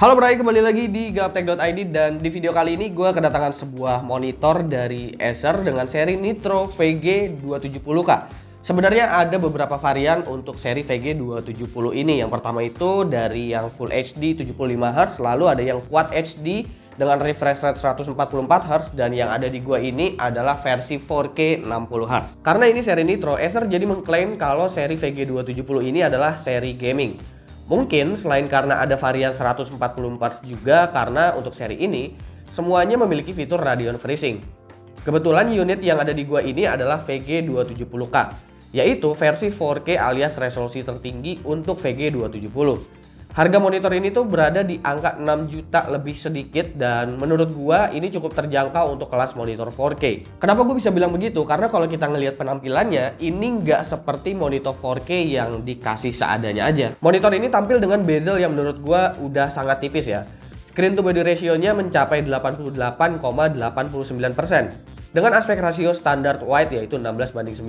Halo Bray, kembali lagi di Gaptek.id dan di video kali ini gue kedatangan sebuah monitor dari Acer dengan seri Nitro VG270K. Sebenarnya ada beberapa varian untuk seri VG270 ini. Yang pertama itu dari yang Full HD 75Hz, lalu ada yang Quad HD dengan refresh rate 144Hz, dan yang ada di gua ini adalah versi 4K 60Hz. Karena ini seri Nitro, Acer jadi mengklaim kalau seri VG270 ini adalah seri gaming. Mungkin selain karena ada varian 144Hz juga karena untuk seri ini semuanya memiliki fitur Radeon FreeSync. Kebetulan unit yang ada di gua ini adalah VG270K, yaitu versi 4K alias resolusi tertinggi untuk VG270. Harga monitor ini tuh berada di angka 6 juta lebih sedikit, dan menurut gua ini cukup terjangkau untuk kelas monitor 4K. Kenapa gue bisa bilang begitu? Karena kalau kita ngelihat penampilannya, ini nggak seperti monitor 4K yang dikasih seadanya aja. Monitor ini tampil dengan bezel yang menurut gua udah sangat tipis ya. Screen to body ratio-nya mencapai 88,89%. Dengan aspek rasio standar wide yaitu 16:9.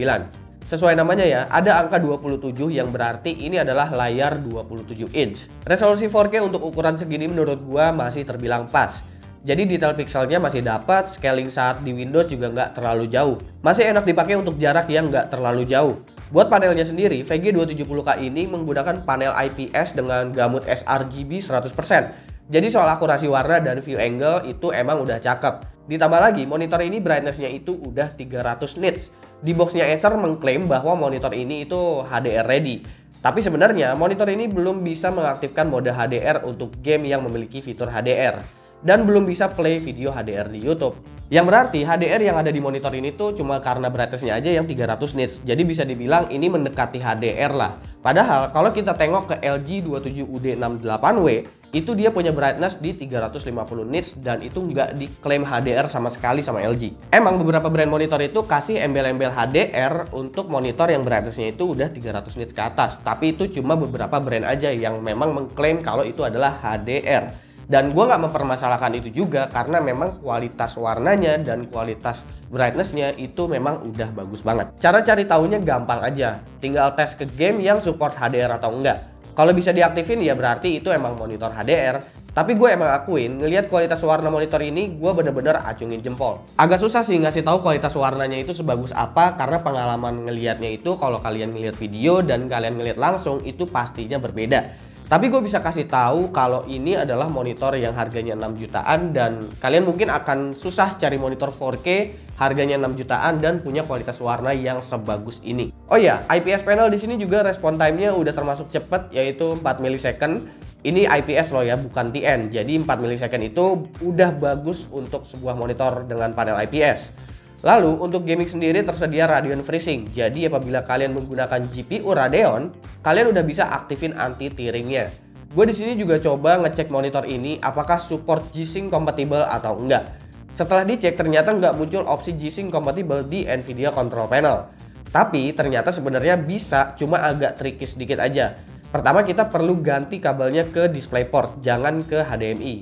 Sesuai namanya ya, ada angka 27 yang berarti ini adalah layar 27 inch. Resolusi 4K untuk ukuran segini menurut gua masih terbilang pas. Jadi detail pixelnya masih dapat, scaling saat di Windows juga nggak terlalu jauh. Masih enak dipakai untuk jarak yang nggak terlalu jauh. Buat panelnya sendiri, VG270K ini menggunakan panel IPS dengan gamut sRGB 100%. Jadi soal akurasi warna dan view angle itu emang udah cakep. Ditambah lagi, monitor ini brightness-nya itu udah 300 nits. Di boxnya Acer mengklaim bahwa monitor ini itu HDR ready. Tapi sebenarnya monitor ini belum bisa mengaktifkan mode HDR untuk game yang memiliki fitur HDR. Dan belum bisa play video HDR di YouTube. Yang berarti HDR yang ada di monitor ini tuh cuma karena brightness-nya aja yang 300 nits. Jadi bisa dibilang ini mendekati HDR lah. Padahal kalau kita tengok ke LG 27UD68W, itu dia punya brightness di 350 nits dan itu nggak diklaim HDR sama sekali sama LG. Emang beberapa brand monitor itu kasih embel-embel HDR untuk monitor yang brightness-nya itu udah 300 nits ke atas. Tapi itu cuma beberapa brand aja yang memang mengklaim kalau itu adalah HDR. Dan gue nggak mempermasalahkan itu juga karena memang kualitas warnanya dan kualitas brightness-nya itu memang udah bagus banget. Cara cari tahunya gampang aja, tinggal tes ke game yang support HDR atau enggak. Kalau bisa diaktifin ya berarti itu emang monitor HDR. Tapi gue emang akuin, ngelihat kualitas warna monitor ini gue bener-bener acungin jempol. Agak susah sih ngasih tahu kualitas warnanya itu sebagus apa karena pengalaman ngelihatnya itu kalau kalian ngelihat video dan kalian ngelihat langsung itu pastinya berbeda. Tapi gue bisa kasih tahu kalau ini adalah monitor yang harganya 6 jutaan dan kalian mungkin akan susah cari monitor 4K harganya 6 jutaan dan punya kualitas warna yang sebagus ini. Oh ya, IPS panel di sini juga respon time-nya udah termasuk cepet yaitu 4 millisecond. Ini IPS loh ya, bukan TN. Jadi 4 millisecond itu udah bagus untuk sebuah monitor dengan panel IPS. Lalu untuk gaming sendiri tersedia Radeon FreeSync. Jadi apabila kalian menggunakan GPU Radeon, kalian udah bisa aktifin anti-tearingnya. Gue di sini juga coba ngecek monitor ini apakah support G-Sync compatible atau enggak. Setelah dicek ternyata nggak muncul opsi G-Sync compatible di Nvidia Control Panel. Tapi ternyata sebenarnya bisa, cuma agak tricky sedikit aja. Pertama kita perlu ganti kabelnya ke DisplayPort, jangan ke HDMI.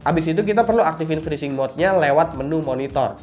Abis itu kita perlu aktifin FreeSync mode-nya lewat menu monitor.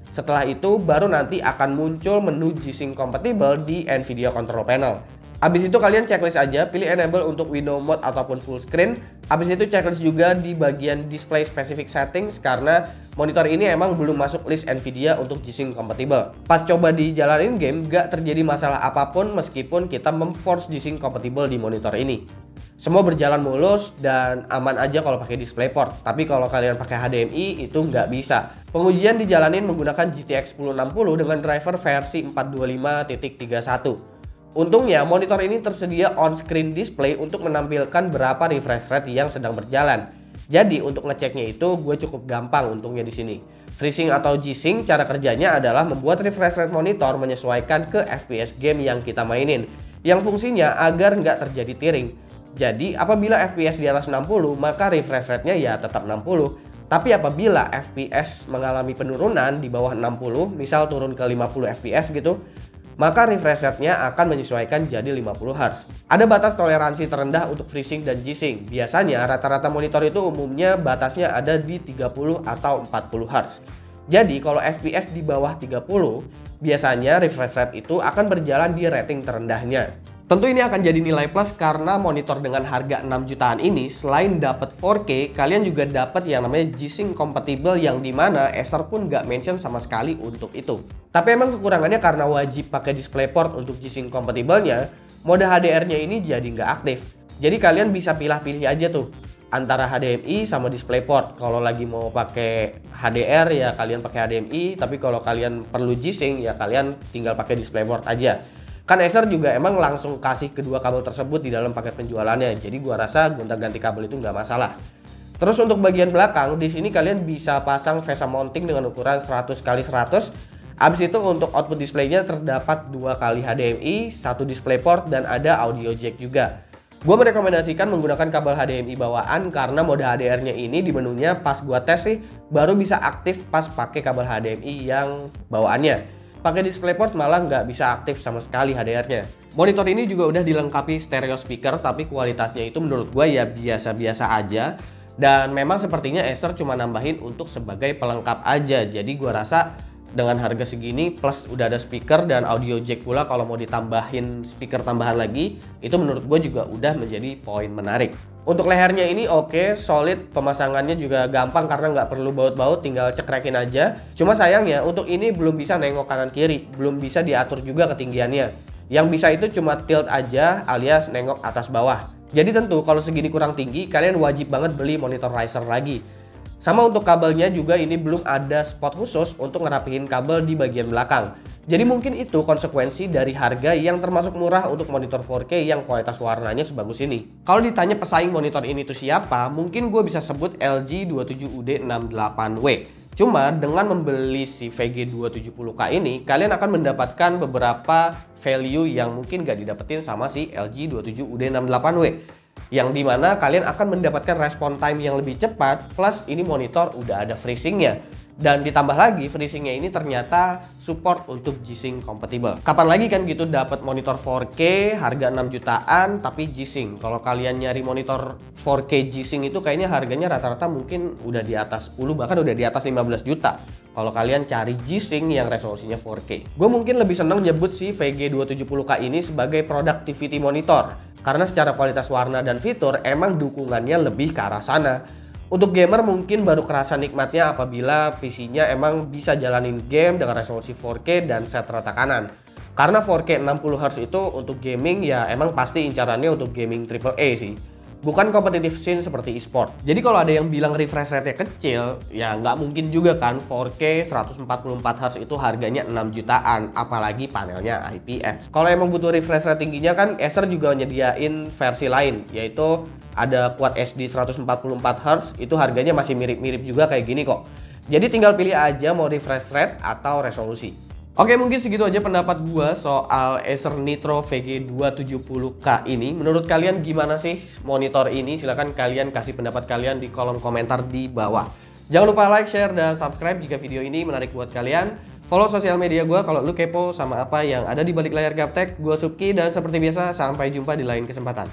Setelah itu baru nanti akan muncul menu G-Sync compatible di Nvidia Control Panel. Abis itu kalian checklist aja, pilih enable untuk window mode ataupun full screen. Abis itu checklist juga di bagian display specific settings karena monitor ini emang belum masuk list Nvidia untuk G-Sync compatible. Pas coba dijalanin game gak terjadi masalah apapun meskipun kita memforce G-Sync compatible di monitor ini. Semua berjalan mulus dan aman aja kalau pakai DisplayPort. Tapi kalau kalian pakai HDMI itu nggak bisa. Pengujian dijalanin menggunakan GTX 1060 dengan driver versi 425.31. Untungnya monitor ini tersedia on-screen display untuk menampilkan berapa refresh rate yang sedang berjalan. Jadi untuk ngeceknya itu gue cukup gampang untungnya di sini. FreeSync atau G-Sync cara kerjanya adalah membuat refresh rate monitor menyesuaikan ke FPS game yang kita mainin. Yang fungsinya agar nggak terjadi tearing. Jadi apabila FPS di atas 60 maka refresh rate-nya ya tetap 60. Tapi apabila FPS mengalami penurunan di bawah 60, misal turun ke 50 FPS gitu, maka refresh rate-nya akan menyesuaikan jadi 50 Hz. Ada batas toleransi terendah untuk FreeSync dan G-Sync. Biasanya rata-rata monitor itu umumnya batasnya ada di 30 atau 40 Hz. Jadi kalau FPS di bawah 30, biasanya refresh rate itu akan berjalan di rating terendahnya. Tentu ini akan jadi nilai plus karena monitor dengan harga 6 jutaan ini selain dapat 4K, kalian juga dapat yang namanya G-Sync compatible yang dimana Acer pun nggak mention sama sekali untuk itu. Tapi emang kekurangannya karena wajib pakai DisplayPort untuk G-Sync compatible-nya, mode HDR-nya ini jadi nggak aktif. Jadi kalian bisa pilih-pilih aja tuh antara HDMI sama DisplayPort. Kalau lagi mau pakai HDR ya kalian pakai HDMI, tapi kalau kalian perlu G-Sync ya kalian tinggal pakai DisplayPort aja. Kan Acer juga emang langsung kasih kedua kabel tersebut di dalam paket penjualannya, jadi gua rasa gonta-ganti kabel itu nggak masalah. Terus untuk bagian belakang, di sini kalian bisa pasang VESA mounting dengan ukuran 100x100. Abis itu untuk output displaynya terdapat 2 kali HDMI, 1 DisplayPort, dan ada audio jack juga. Gua merekomendasikan menggunakan kabel HDMI bawaan karena mode HDR-nya ini di menunya pas gua tes sih baru bisa aktif pas pakai kabel HDMI yang bawaannya. Pakai DisplayPort malah nggak bisa aktif sama sekali HDR-nya. Monitor ini juga udah dilengkapi stereo speaker, tapi kualitasnya itu menurut gue ya biasa-biasa aja. Dan memang sepertinya Acer cuma nambahin untuk sebagai pelengkap aja. Jadi gue rasa dengan harga segini plus udah ada speaker dan audio jack pula kalau mau ditambahin speaker tambahan lagi, itu menurut gue juga udah menjadi poin menarik. Untuk lehernya ini oke, solid, pemasangannya juga gampang karena nggak perlu baut-baut, tinggal cekrekin aja. Cuma sayangnya untuk ini belum bisa nengok kanan kiri, belum bisa diatur juga ketinggiannya. Yang bisa itu cuma tilt aja alias nengok atas bawah. Jadi tentu kalau segini kurang tinggi, kalian wajib banget beli monitor riser lagi. Sama untuk kabelnya juga ini belum ada spot khusus untuk ngerapihin kabel di bagian belakang. Jadi mungkin itu konsekuensi dari harga yang termasuk murah untuk monitor 4K yang kualitas warnanya sebagus ini. Kalau ditanya pesaing monitor ini tuh siapa, mungkin gue bisa sebut LG 27UD68W. Cuma dengan membeli si VG270K ini, kalian akan mendapatkan beberapa value yang mungkin gak didapetin sama si LG 27UD68W. Yang dimana kalian akan mendapatkan respon time yang lebih cepat, plus ini monitor udah ada FreeSync-nya. Dan ditambah lagi FreeSync-nya ini ternyata support untuk G-Sync compatible. Kapan lagi kan gitu dapat monitor 4K harga 6 jutaan tapi G-Sync. Kalau kalian nyari monitor 4K G-Sync itu kayaknya harganya rata-rata mungkin udah di atas 10 bahkan udah di atas 15 juta. Kalau kalian cari G-Sync yang resolusinya 4K. Gue mungkin lebih seneng nyebut si VG270K ini sebagai productivity monitor. Karena secara kualitas warna dan fitur emang dukungannya lebih ke arah sana. Untuk gamer mungkin baru kerasa nikmatnya apabila PC-nya emang bisa jalanin game dengan resolusi 4K dan set rata kanan. Karena 4K 60Hz itu untuk gaming ya emang pasti incarannya untuk gaming AAA sih. Bukan competitive scene seperti e-sport. Jadi kalau ada yang bilang refresh rate-nya kecil, ya nggak mungkin juga kan 4K 144Hz itu harganya 6 jutaan, apalagi panelnya IPS. Kalau emang butuh refresh rate tingginya kan Acer juga nyediain versi lain, yaitu ada Quad HD 144Hz, itu harganya masih mirip-mirip juga kayak gini kok. Jadi tinggal pilih aja mau refresh rate atau resolusi. Oke, mungkin segitu aja pendapat gua soal Acer Nitro VG270K ini. Menurut kalian gimana sih monitor ini? Silahkan kalian kasih pendapat kalian di kolom komentar di bawah. Jangan lupa like, share, dan subscribe jika video ini menarik buat kalian. Follow sosial media gua kalau lu kepo sama apa yang ada di balik layar Gaptek. Gua Subki dan seperti biasa sampai jumpa di lain kesempatan.